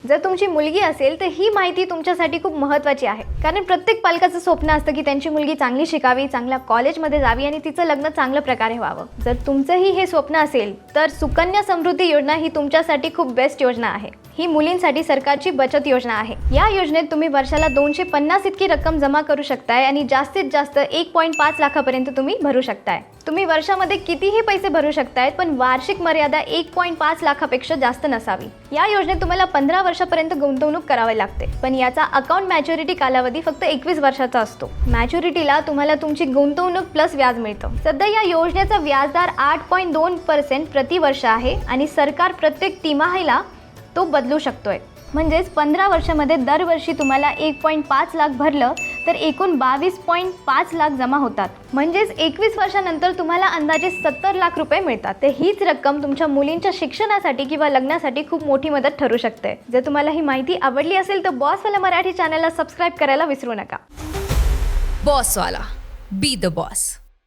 जर तुमची मुलगी असेल तर ही माहिती तुमच्यासाठी खूप महत्त्वाची आहे, कारण प्रत्येक पालकाचं स्वप्न असतं की त्यांची मुलगी चांगली शिकावी, चांगल्या कॉलेजमध्ये जावी आणि तिचं लग्न चांगल्या प्रकारे व्हावं. जर तुमचंही हे स्वप्न असेल तर सुकन्या समृद्धी योजना ही तुमच्यासाठी खूप बेस्ट योजना आहे. ही मुलींसाठी सरकारची बचत योजना आहे. या योजनेत तुम्ही वर्षाला 250 इतकी रक्कम जमा करू शकताय आणि जास्तीत जास्त 1.5 लाखापर्यंत तुम्ही भरू शकताय. तुम्ही वर्षामध्ये कितीही पैसे भरू शकताय, पण वार्षिक मर्यादा 1.5 लाखापेक्षा जास्त नसावी. या योजनेत तुम्हाला 15 वर्षापर्यंत गुंतवणूक करावी लागते, पण याचा अकाउंट मॅच्युरिटी कालावधी फक्त 21 वर्षाचा असतो. मॅच्युरिटीला तुम्हाला तुमची गुंतवणूक प्लस व्याज मिळतं. सध्या या योजनेचा व्याजदर 8.2% प्रतिवर्ष आहे आणि सरकार प्रत्येक तिमाहीला तो बदलू शकतोय. म्हणजेच 15 वर्षामध्ये दरवर्षी तुम्हाला 1.5 लाख भरलं तर एकूण 22.5 लाख जमा होतात. म्हणजेच 21 वर्षानंतर तुम्हाला अंदाजे 70 लाख रुपये मिळतात. तर हीच रक्कम तुमच्या मुलींच्या शिक्षणासाठी किंवा लग्नासाठी खूप मोठी मदत ठरू शकते. जर तुम्हाला ही माहिती आवडली असेल तर बॉसवाला मराठी चॅनलला सबस्क्राईब करायला विसरू नका. बॉसवाला, बी द बॉस.